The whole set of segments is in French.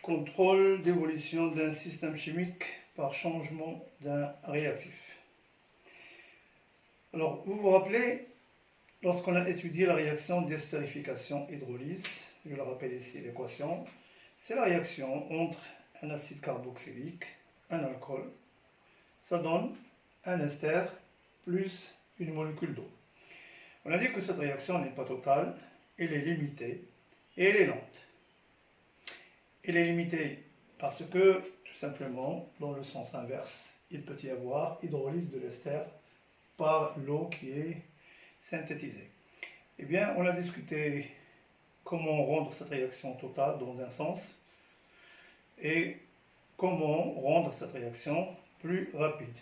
Contrôle d'évolution d'un système chimique par changement d'un réactif. Alors, vous vous rappelez, lorsqu'on a étudié la réaction d'estérification-hydrolyse, je le rappelle ici l'équation, c'est la réaction entre un acide carboxylique, un alcool, ça donne un ester plus une molécule d'eau. On a dit que cette réaction n'est pas totale, elle est limitée et elle est lente. Elle est limitée parce que, tout simplement, dans le sens inverse, il peut y avoir hydrolyse de l'ester par l'eau qui est synthétisée. Eh bien, on a discuté comment rendre cette réaction totale dans un sens et comment rendre cette réaction plus rapide.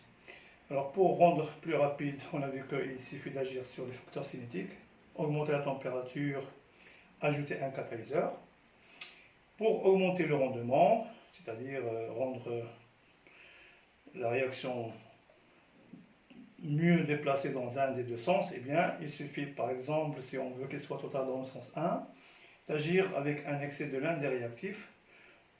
Alors, pour rendre plus rapide, on a vu qu'il suffit d'agir sur les facteurs cinétiques, augmenter la température, ajouter un catalyseur. Pour augmenter le rendement, c'est-à-dire rendre la réaction mieux déplacée dans un des deux sens, eh bien, il suffit, par exemple, si on veut qu'elle soit totale dans le sens 1, d'agir avec un excès de l'un des réactifs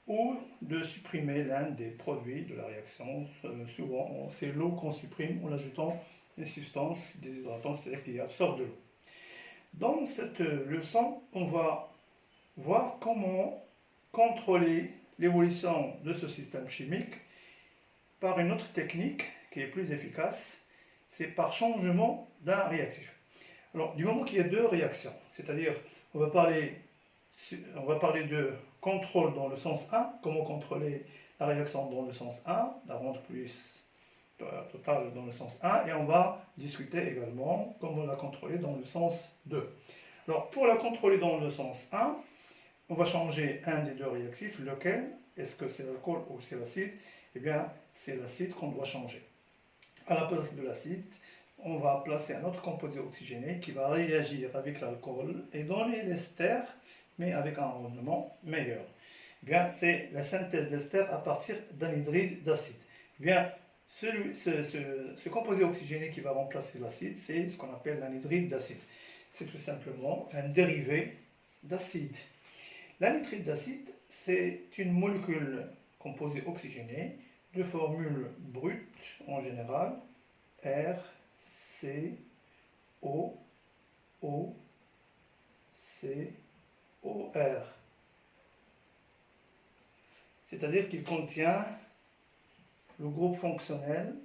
ou de supprimer l'un des produits de la réaction. Souvent, c'est l'eau qu'on supprime en ajoutant des substances déshydratantes, c'est-à-dire qui absorbent de l'eau. Dans cette leçon, on va voir comment contrôler l'évolution de ce système chimique par une autre technique qui est plus efficace, c'est par changement d'un réactif. Alors, du moment qu'il y a deux réactions, c'est-à-dire on va parler de contrôle dans le sens 1, comment contrôler la réaction dans le sens 1, la rendre plus totale dans le sens 1, et on va discuter également comment la contrôler dans le sens 2. Alors, pour la contrôler dans le sens 1, on va changer un des deux réactifs, lequel? Est-ce que c'est l'alcool ou c'est l'acide? Eh bien, c'est l'acide qu'on doit changer. À la place de l'acide, on va placer un autre composé oxygéné qui va réagir avec l'alcool et donner l'ester, mais avec un rendement meilleur. Eh bien, c'est la synthèse d'ester à partir d'anhydride d'acide. Eh bien, ce composé oxygéné qui va remplacer l'acide, c'est ce qu'on appelle l'anhydride d'acide. C'est tout simplement un dérivé d'acide. L'anhydride d'acide, c'est une molécule composée oxygénée de formule brute en général, R, C, O, O, C, O, R. C'est-à-dire qu'il contient le groupe fonctionnel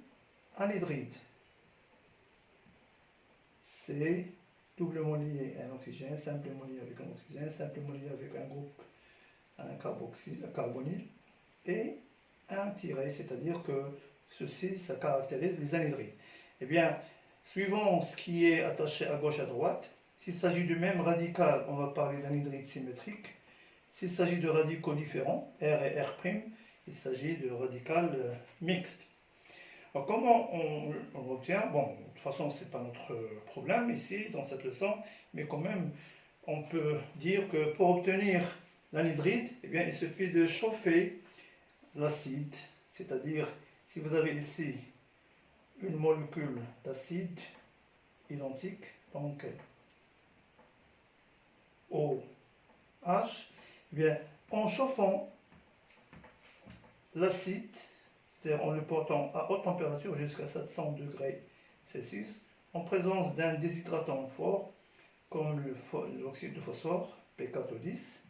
anhydride. C'est doublement lié à un oxygène, simplement lié avec un oxygène, simplement lié avec un groupe, un carbonyle, et un tiré, c'est-à-dire que ceci, ça caractérise les anhydrides. Eh bien, suivant ce qui est attaché à gauche à droite, s'il s'agit du même radical, on va parler d'anhydride symétrique. S'il s'agit de radicaux différents, R et R', il s'agit de radical mixte. Alors, comment on obtient? Bon, de toute façon, ce n'est pas notre problème ici, dans cette leçon, mais quand même, on peut dire que pour obtenir l'anhydride, eh bien, il suffit de chauffer l'acide, c'est-à-dire, si vous avez ici une molécule d'acide identique, donc OH, eh bien, en chauffant l'acide, c'est-à-dire en le portant à haute température jusqu'à 700 degrés Celsius, en présence d'un déshydratant fort, comme l'oxyde de phosphore, P4O10, eh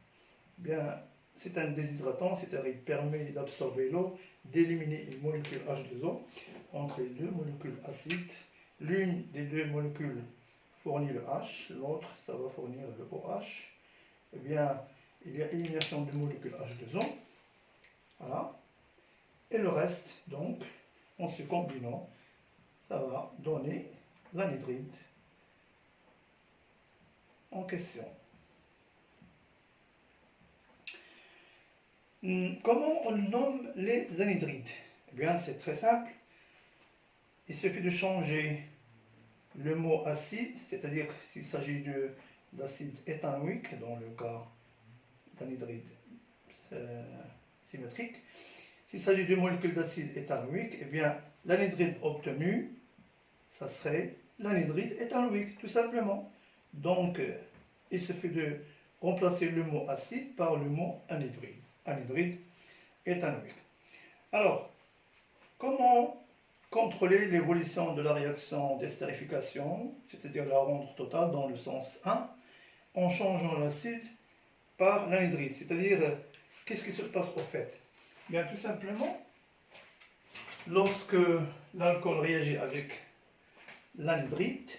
bien, c'est un déshydratant, c'est-à-dire il permet d'absorber l'eau, d'éliminer une molécule H2O entre les deux molécules acides. L'une des deux molécules fournit le H, l'autre, ça va fournir le OH. Eh bien, il y a élimination de molécules H2O. Voilà. Et le reste, donc, en se combinant, ça va donner l'anhydride en question. Comment on nomme les anhydrides? Eh bien, c'est très simple. Il suffit de changer le mot acide, c'est-à-dire s'il s'agit d'acide éthanoïque, dans le cas d'anhydride symétrique. S'il s'agit de molécules d'acide éthanoïque, eh bien, l'anhydride obtenu, ça serait l'anhydride éthanoïque, tout simplement. Donc, il suffit de remplacer le mot acide par le mot anhydride. anhydride éthanoïque. Alors, comment contrôler l'évolution de la réaction d'estérification, c'est-à-dire la rendre totale dans le sens 1, en changeant l'acide par l'anhydride, c'est-à-dire qu'est-ce qui se passe au fait? Bien, tout simplement, lorsque l'alcool réagit avec l'anhydride,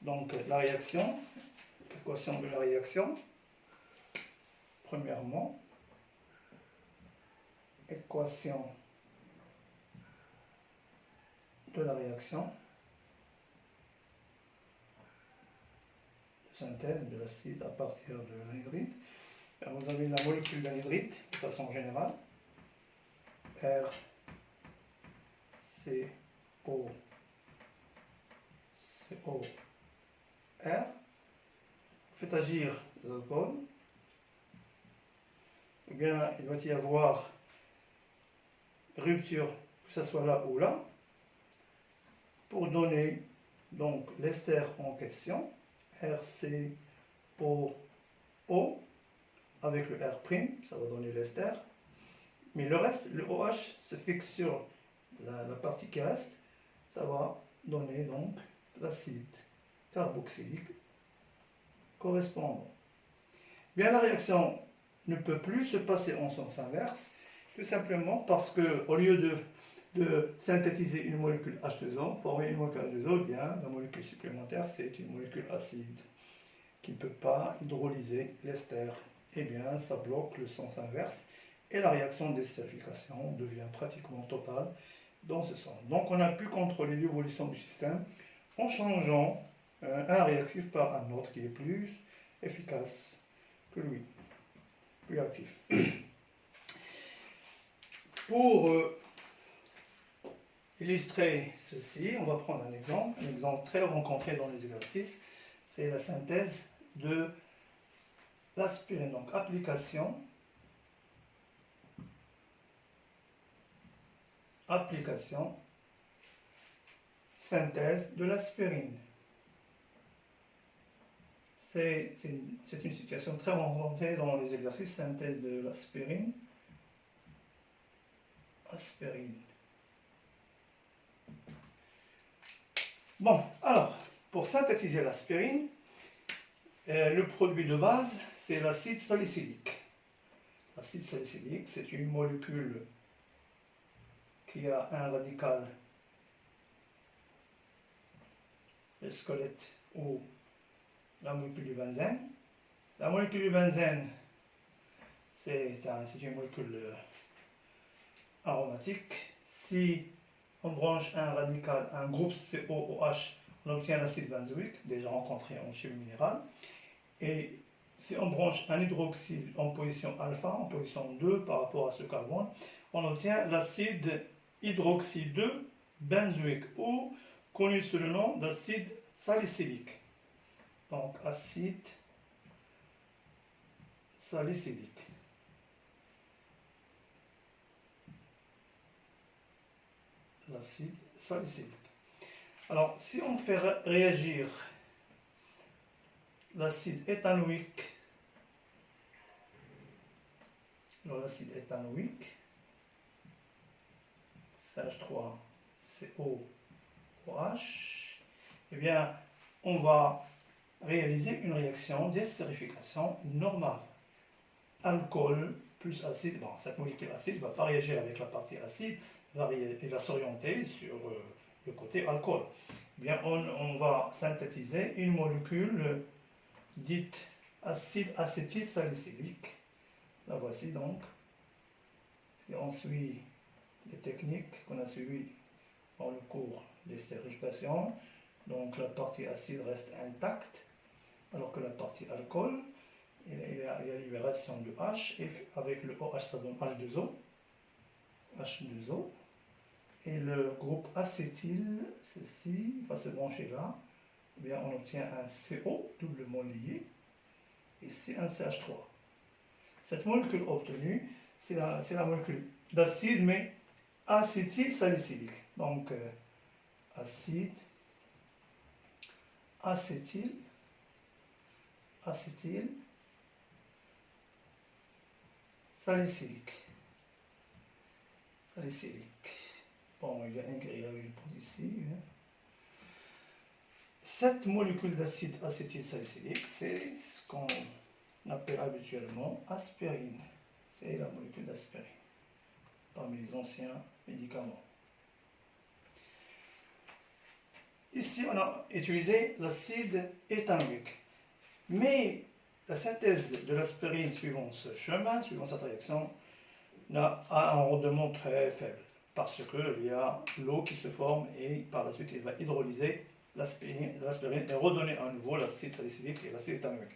donc la réaction, l'équation de la réaction, premièrement, équation de la réaction, synthèse de l'acide à partir de l'anhydride. Vous avez la molécule d'anhydride de façon générale, RCO, COR. Faites agir l'alcool, eh bien, il va y avoir rupture, que ce soit là ou là, pour donner donc l'ester en question, RCOO, avec le R', ça va donner l'ester, mais le reste, le OH se fixe sur la partie qui reste, ça va donner donc l'acide carboxylique correspondant. Bien, la réaction ne peut plus se passer en sens inverse, tout simplement parce que au lieu de synthétiser une molécule H2O, former une molécule H2O, bien, la molécule supplémentaire, c'est une molécule acide qui ne peut pas hydrolyser l'ester. Eh bien, ça bloque le sens inverse et la réaction d'estérification devient pratiquement totale dans ce sens. Donc, on a pu contrôler l'évolution du système en changeant un réactif par un autre qui est plus efficace que lui, plus actif. Pour illustrer ceci, on va prendre un exemple très rencontré dans les exercices, c'est la synthèse de l'aspirine. Donc, application, synthèse de l'aspirine. C'est une situation très rencontrée dans les exercices, synthèse de l'aspirine. Bon, alors, pour synthétiser l'aspirine, le produit de base, c'est l'acide salicylique. L'acide salicylique, c'est une molécule qui a un radical, le squelette ou la molécule du benzène. La molécule du benzène, c'est une molécule aromatique. Si on branche un radical, un groupe COOH, on obtient l'acide benzoïque, déjà rencontré en chimie minérale. Et si on branche un hydroxyle en position alpha, en position 2 par rapport à ce carbone, on obtient l'acide hydroxyde 2 benzoïque, ou connu sous le nom d'acide salicylique. Donc, acide salicylique. L'acide salicylique. Alors, si on fait réagir l'acide éthanoïque, CH3COOH, eh bien, on va réaliser une réaction d'estérification normale. Alcool plus acide, bon, cette molécule acide ne va pas réagir avec la partie acide, il va s'orienter sur le côté alcool. Eh bien, on va synthétiser une molécule dite acide acétylsalicylique. La voici donc. Si on suit les techniques qu'on a suivies dans le cours d'estérification, donc la partie acide reste intacte, alors que la partie alcool, il y a libération de H, et avec le OH ça donne H2O, et le groupe acétyl, ceci va se brancher là, eh bien on obtient un CO doublement lié, et c'est un CH3. Cette molécule obtenue, c'est la molécule d'acide, mais acétylsalicylique. Donc, acide, acétyl salicylique. Bon, il y a un grillage, je pose ici. Cette molécule d'acide acétylsalicylique, c'est ce qu'on appelle habituellement aspirine. C'est la molécule d'aspirine, parmi les anciens médicaments. Ici, on a utilisé l'acide éthanoïque. Mais la synthèse de l'aspirine suivant ce chemin, suivant cette réaction, a un rendement très faible. Parce qu'il y a l'eau qui se forme et par la suite, il va hydrolyser l'aspirine et redonner à nouveau l'acide salicylique et l'acide éthanoïque.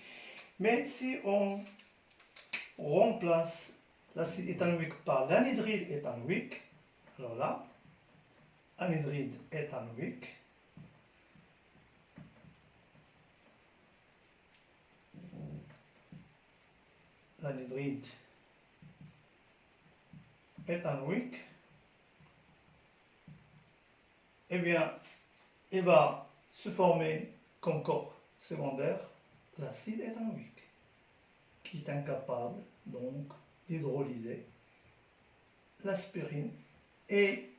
Mais si on remplace l'acide éthanoïque par l'anhydride éthanoïque, alors là, anhydride éthanoïque, l'anhydride éthanoïque, eh bien, il va se former comme corps secondaire l'acide éthanoïque, qui est incapable donc d'hydrolyser l'aspirine, et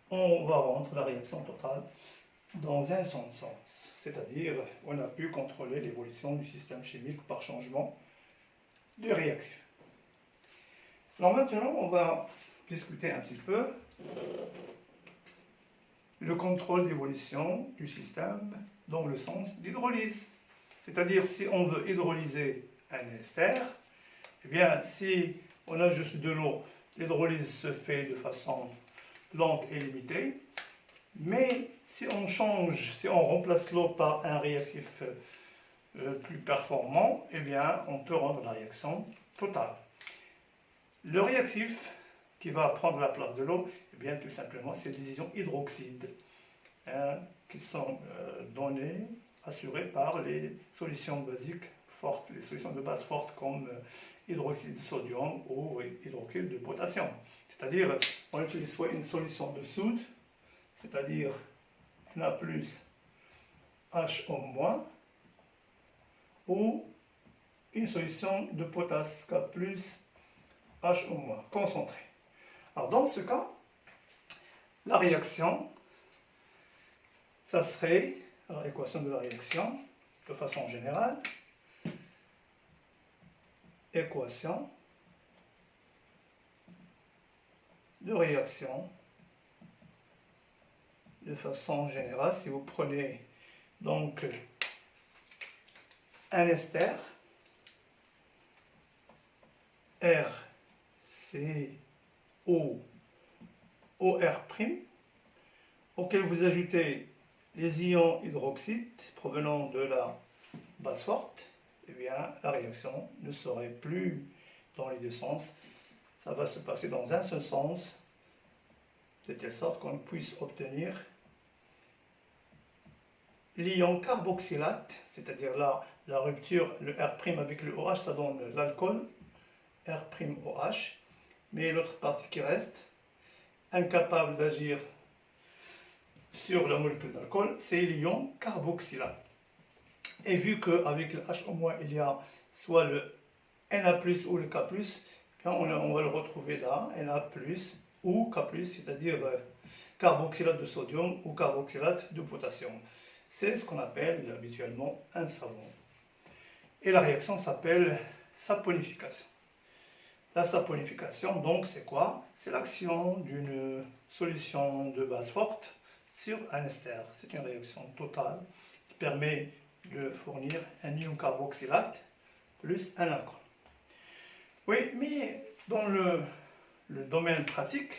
on va rendre la réaction totale dans un seul sens, c'est-à-dire on a pu contrôler l'évolution du système chimique par changement de réactif. Alors maintenant, on va discuter un petit peu le contrôle d'évolution du système dans le sens d'hydrolyse. C'est-à-dire, si on veut hydrolyser un ester, eh bien, si on a juste de l'eau, l'hydrolyse se fait de façon lente et limitée. Mais si on change, si on remplace l'eau par un réactif plus performant, eh bien, on peut rendre la réaction totale. Le réactif qui va prendre la place de l'eau, eh bien, tout simplement, c'est des ions hydroxydes qui sont donnés, assurés par les solutions basiques fortes, les solutions de base fortes comme hydroxyde de sodium ou hydroxyde de potassium. C'est-à-dire, on utilise soit une solution de soude, c'est-à-dire Na plus HO-, ou une solution de potasse K plus HO-, concentrée. Alors dans ce cas, la réaction, ça serait l'équation de la réaction de façon générale. Équation de réaction de façon générale. Si vous prenez donc un ester, RCO OR', auquel vous ajoutez les ions hydroxydes provenant de la base forte, eh bien, la réaction ne serait plus dans les deux sens. Ça va se passer dans un seul sens, de telle sorte qu'on puisse obtenir l'ion carboxylate, c'est-à-dire là, la rupture, le R' avec le OH, ça donne l'alcool, R'OH, mais l'autre partie qui reste, incapable d'agir sur la molécule d'alcool, c'est l'ion carboxylate. Et vu qu'avec le HO-, il y a soit le Na+, ou le K+, on va le retrouver là, Na+, ou K+, c'est-à-dire carboxylate de sodium ou carboxylate de potassium. C'est ce qu'on appelle habituellement un savon. Et la réaction s'appelle saponification. La saponification, donc, c'est quoi? C'est l'action d'une solution de base forte sur un ester. C'est une réaction totale qui permet de fournir un ion carboxylate plus un alcool. Oui, mais dans le domaine pratique,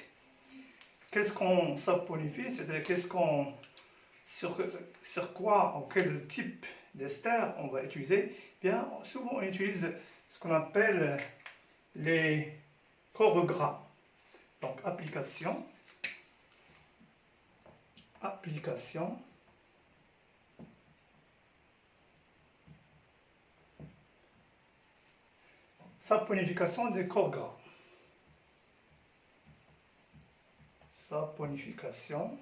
qu'est-ce qu'on saponifie? C'est-à-dire sur quoi, en quel type d'ester on va utiliser? Bien, souvent on utilise ce qu'on appelle les corps gras. Donc application saponification des corps gras. Saponification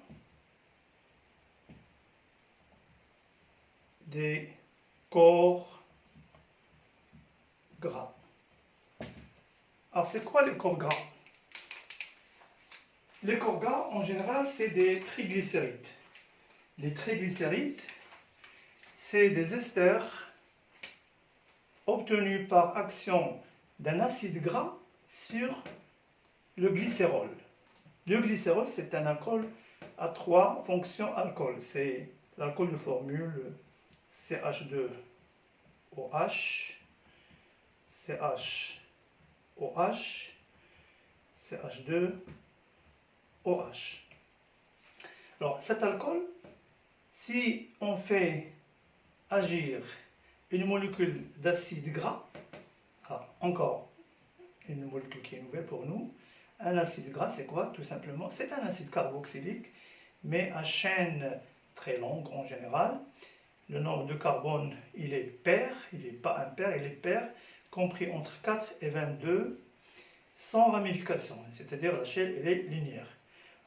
des corps Alors, c'est quoi les corps gras? Les corps gras, en général, c'est des triglycérides. Les triglycérides, c'est des esters obtenus par action d'un acide gras sur le glycérol. Le glycérol, c'est un alcool à 3 fonctions alcool. C'est l'alcool de formule CH2OH, CHOH, CH2OH. Alors, cet alcool, si on fait agir une molécule d'acide gras, encore une molécule qui est nouvelle pour nous, un acide gras, c'est quoi? Tout simplement, c'est un acide carboxylique, mais à chaîne très longue en général. Le nombre de carbone, il est pair, il n'est pas impair, il est pair, compris entre 4 et 22, sans ramification, c'est-à-dire la chaîne, elle est linéaire.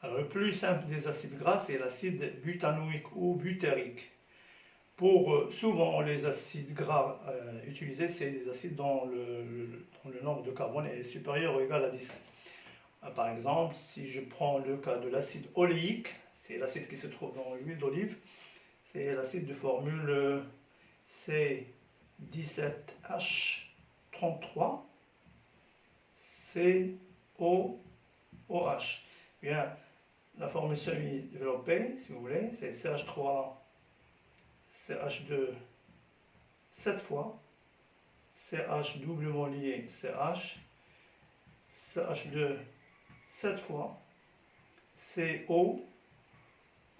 Alors, le plus simple des acides gras, c'est l'acide butanoïque ou butyrique. Souvent, les acides gras utilisés, c'est des acides dont le nombre de carbone est supérieur ou égal à 10. Par exemple, si je prends le cas de l'acide oléique, c'est l'acide qui se trouve dans l'huile d'olive, c'est l'acide de formule C17H33, COOH. Bien, la formule semi-développée, si vous voulez, c'est CH3, CH2, 7 fois, CH doublement lié CH, CH2, 7 fois, COOH.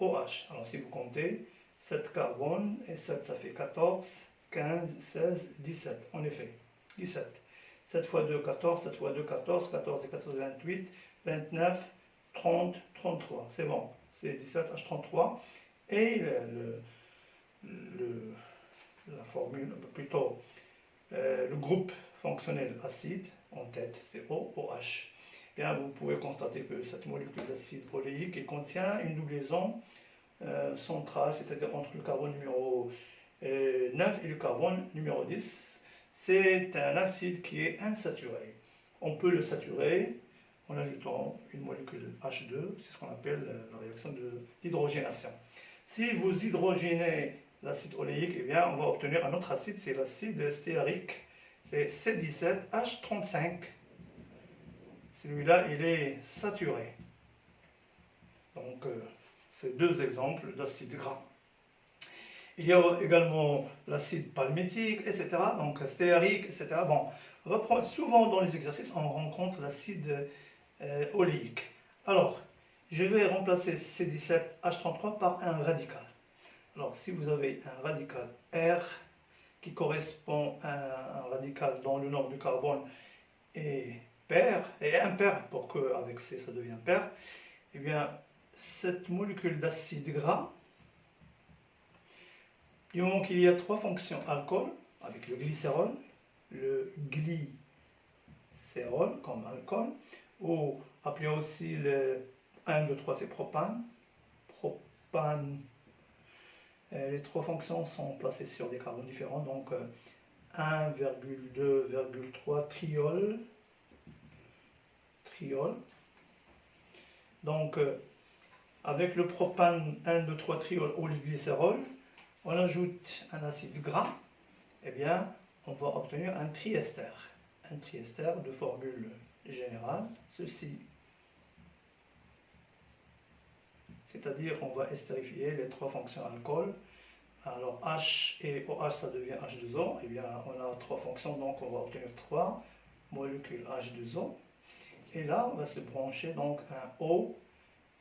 Alors si vous comptez, 7 carbone et 7 ça fait 14, 15, 16, 17. En effet, 17. 7 fois 2, 14, 7 fois 2, 14, 14 et 14, 28, 29, 30, 33. C'est bon, c'est 17H33. Et la formule, plutôt le groupe fonctionnel acide, en tête, c'est OOH. Bien, vous pouvez constater que cette molécule d'acide oléique contient une doublaison centrale, c'est-à-dire entre le carbone numéro 9 et le carbone numéro 10. C'est un acide qui est insaturé. On peut le saturer en ajoutant une molécule H2, c'est ce qu'on appelle la réaction d'hydrogénation. Si vous hydrogénez l'acide oléique, eh bien, on va obtenir un autre acide, c'est l'acide stéarique, c'est C17H35. Celui-là, il est saturé. Donc, c'est deux exemples d'acides gras. Il y a également l'acide palmitique, etc. Donc, stéarique, etc. Bon, on va prendre, souvent dans les exercices, on rencontre l'acide oléique. Alors, je vais remplacer C17H33 par un radical. Alors, si vous avez un radical R qui correspond à un radical dont le nombre de carbone est pair, et impair pour qu'avec C ça devient pair, eh bien, cette molécule d'acide gras, du moment qu'il y a 3 fonctions alcool, avec le glycérol comme alcool, ou appelé aussi le 1, 2, 3, c'est propane. Les 3 fonctions sont placées sur des carbones différents, donc 1,2,3 triol. Donc, avec le propane 1, 2, 3 triol ou le glycérol, on ajoute un acide gras, eh bien, on va obtenir un triester. Un triester de formule générale, ceci. C'est-à-dire, on va estérifier les 3 fonctions alcool. Alors, H et OH, ça devient H2O. Eh bien, on a 3 fonctions, donc on va obtenir 3 molécules H2O. Et là, on va se brancher donc un O,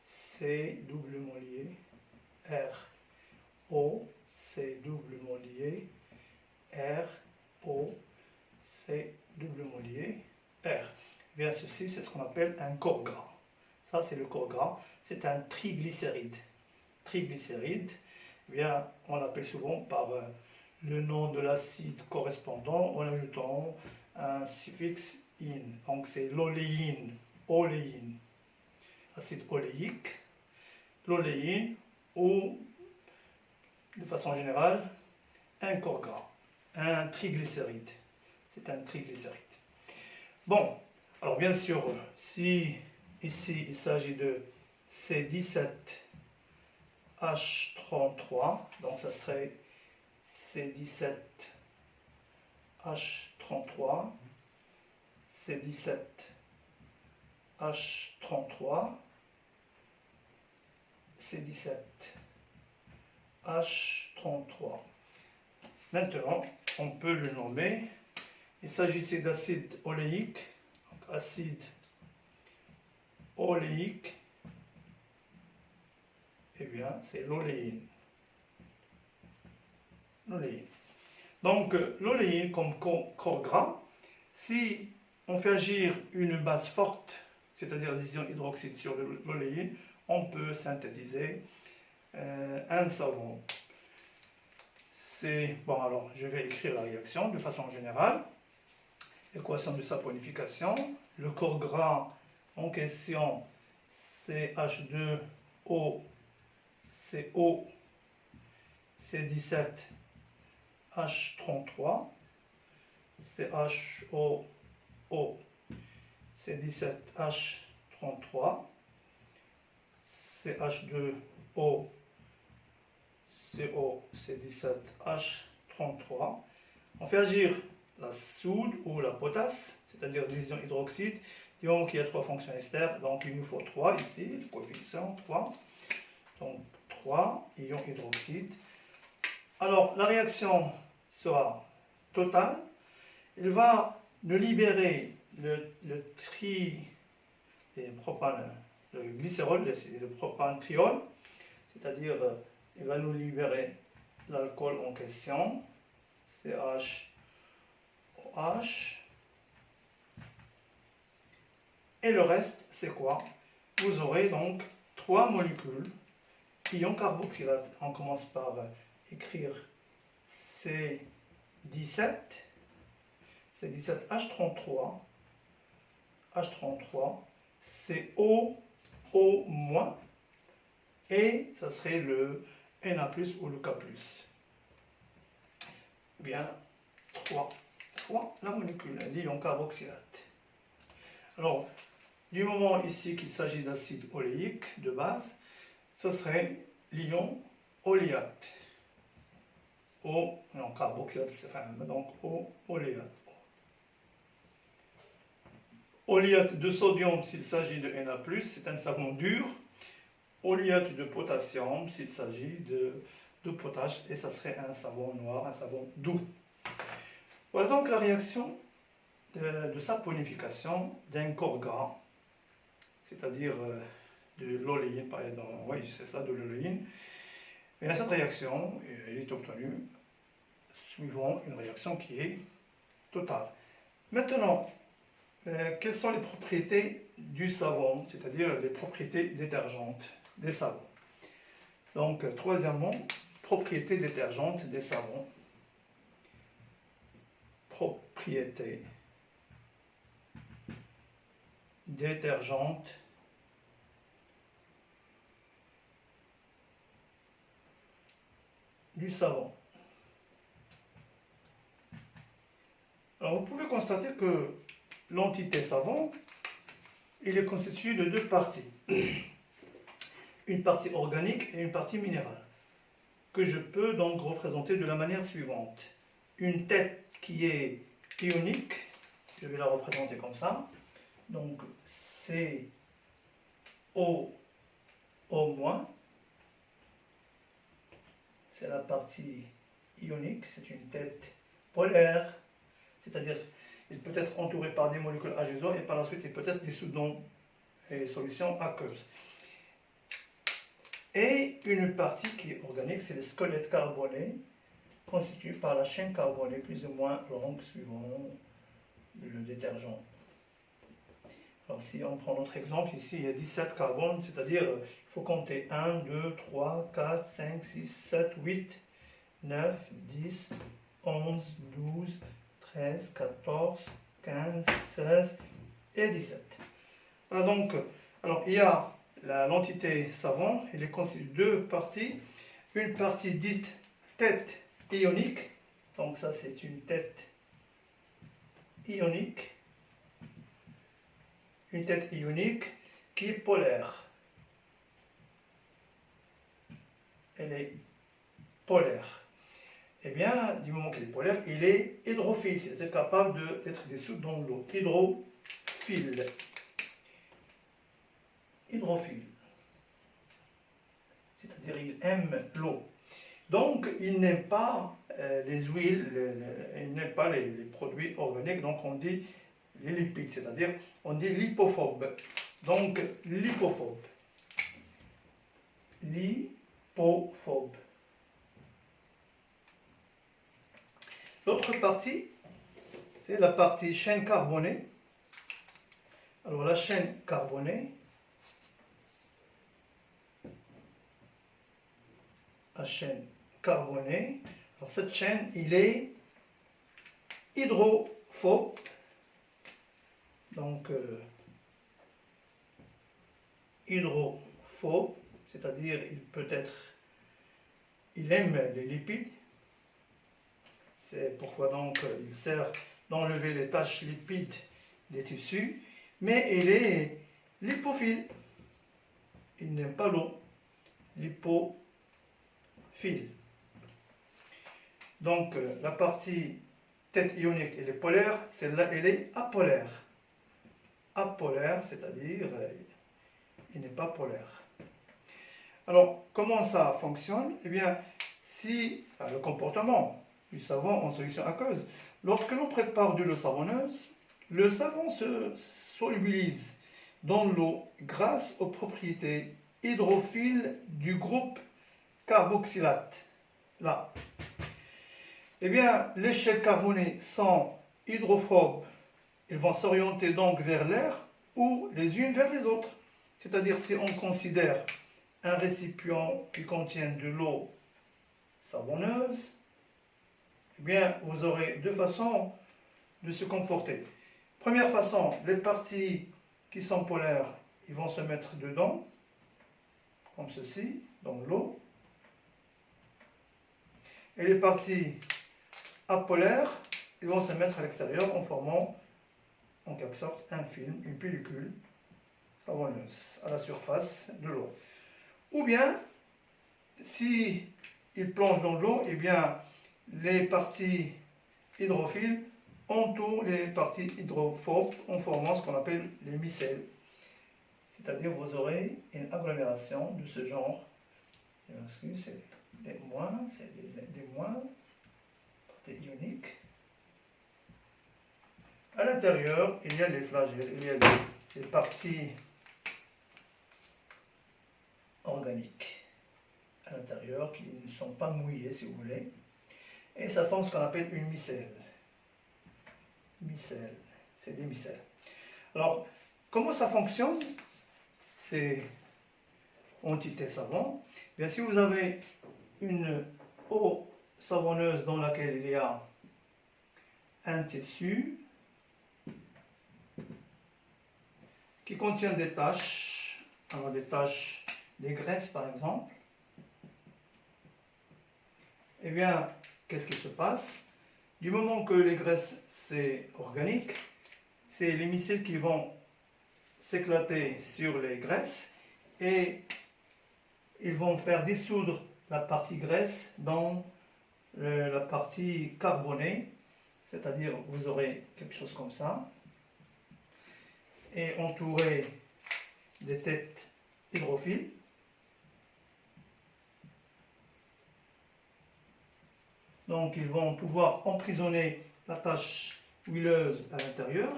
C doublement lié, R, O, C doublement lié, R, O, C doublement lié, R. Eh bien, ceci, c'est ce qu'on appelle un corps gras. Ça, c'est le corps gras. C'est un triglycéride. Triglycéride, eh bien, on l'appelle souvent par le nom de l'acide correspondant en ajoutant un suffixe in. Donc, c'est l'oléine. Oléine. Acide oléique. L'oléine ou, de façon générale, un corps gras. Un triglycéride. C'est un triglycéride. Bon, Alors bien sûr, si ici il s'agit de C17H33, donc ça serait C17H33, C17H33, C17H33. Maintenant, on peut le nommer. Il s'agissait d'acide oléique, donc acide oléique, eh bien, c'est l'oléine. Donc, l'oléine comme corps gras, si on fait agir une base forte, c'est-à-dire l'ion hydroxyde sur l'oléine, on peut synthétiser un savon. Bon, alors, je vais écrire la réaction de façon générale. Équation de saponification. Le corps gras en question, c'est H2O, CO, C17H33, CHOO, C17H33, CH2O, CO, C17H33. On fait agir la soude ou la potasse, c'est-à-dire des ions hydroxyde, ion qui a 3 fonctions ester, donc il nous faut 3 ici, le coefficient 3, donc 3 ions hydroxyde. Alors la réaction sera totale, il va nous libérer le glycérol, le propantriol, c'est-à-dire il va nous libérer l'alcool en question, CHOH, et le reste c'est quoi? Vous aurez donc 3 molécules, ion carboxylate, on commence par écrire C17H33, CO, O-, et ça serait le Na+, ou le K+. Bien, 3 fois la molécule, l'ion carboxylate. Alors, du moment ici qu'il s'agit d'acide oléique de base, ce serait l'ion oléate. Non, carboxylate, c'est donc oléate. Oléate de sodium, s'il s'agit de Na+, c'est un savon dur. Oléate de potassium, s'il s'agit de potasse, et ça serait un savon noir, un savon doux. Voilà donc la réaction de saponification d'un corps gras, c'est-à-dire de l'oléine, par exemple. Oui, c'est ça, de l'oléine. Et cette réaction, elle est obtenue suivant une réaction qui est totale. Maintenant, quelles sont les propriétés du savon, c'est-à-dire les propriétés détergentes des savons? Donc, troisièmement, propriétés détergentes des savons. Propriétés détergentes du savon. Alors, vous pouvez constater que l'entité savon, il est constitué de 2 parties. Une partie organique et une partie minérale, que je peux donc représenter de la manière suivante. Une tête qui est ionique, je vais la représenter comme ça. Donc, CO-, c'est la partie ionique, c'est une tête polaire, c'est-à-dire il peut être entouré par des molécules H2O et par la suite il peut être dissous dans une solution aqueuse. Et une partie qui est organique, c'est le squelette carboné, constitué par la chaîne carbonée plus ou moins longue suivant le détergent. Alors si on prend notre exemple, ici il y a 17 carbones, c'est-à-dire il faut compter 1, 2, 3, 4, 5, 6, 7, 8, 9, 10, 11, 12, 13, 14, 15, 16 et 17. Voilà donc, alors il y a l'entité savon, il est constitué de 2 parties. Une partie dite tête ionique, donc ça c'est une tête ionique. tête ionique qui est polaire. Elle est polaire. Eh bien, du moment qu'elle est polaire, il est hydrophile, c'est-à-dire capable d'être dissous dans l'eau. Hydrophile. Hydrophile. C'est-à-dire il aime l'eau. Donc, il n'aime pas les huiles, il n'aime pas les produits organiques, donc on dit les lipides, c'est-à-dire on dit lipophobe. Donc, lipophobe. Lipophobe. L'autre partie, c'est la partie chaîne carbonée. Alors, la chaîne carbonée, la chaîne carbonée, alors cette chaîne, il est hydrophobe. Donc, hydrophobe, c'est-à-dire il aime les lipides. C'est pourquoi donc il sert d'enlever les taches lipides des tissus, mais il est lipophile. Il n'aime pas l'eau. Lipophile. Donc la partie tête ionique, elle est polaire, celle-là, elle est apolaire. Apolaire, c'est-à-dire il n'est pas polaire. Alors, comment ça fonctionne? Eh bien, si le comportement du savon en solution aqueuse, lorsque l'on prépare de l'eau savonneuse, le savon se solubilise dans l'eau grâce aux propriétés hydrophiles du groupe carboxylate. Là. Eh bien, les chaînes carbonées sont hydrophobes. Ils vont s'orienter donc vers l'air ou les unes vers les autres. C'est-à-dire, si on considère un récipient qui contient de l'eau savonneuse, eh bien, vous aurez deux façons de se comporter. Première façon, les parties qui sont polaires, ils vont se mettre dedans, comme ceci, dans l'eau. Et les parties apolaires, ils vont se mettre à l'extérieur en formant, en quelque sorte, un film, une pellicule savonneuse à la surface de l'eau. Ou bien, si ils plongent dans l'eau, eh bien, les parties hydrophiles entourent les parties hydrophobes en formant ce qu'on appelle les micelles. C'est-à-dire vous aurez une agglomération de ce genre. C'est des moins, partie ionique. À l'intérieur, il y a les flagelles, il y a les parties organiques à l'intérieur qui ne sont pas mouillées, si vous voulez. Et ça forme ce qu'on appelle une micelle. Micelle, c'est des micelles. Alors, comment ça fonctionne, ces entités savon? Bien, si vous avez une eau savonneuse dans laquelle il y a un tissu qui contient des taches, alors des taches, des graisses par exemple, eh bien, qu'est-ce qui se passe? Du moment que les graisses, c'est organique, c'est les micelles qui vont s'éclater sur les graisses et ils vont faire dissoudre la partie graisse dans la partie carbonée, c'est-à-dire vous aurez quelque chose comme ça, et entouré des têtes hydrophiles. Donc ils vont pouvoir emprisonner la tache huileuse à l'intérieur.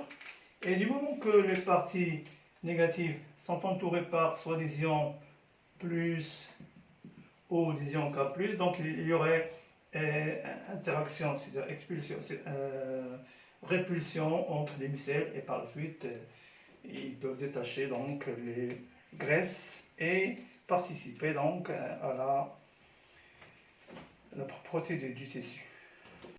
Et du moment que les parties négatives sont entourées par soit des ions plus ou des ions K+, donc il y aurait interaction, c'est-à-dire expulsion, répulsion entre les micelles et par la suite ils peuvent détacher donc les graisses et participer donc à la propreté du tissu.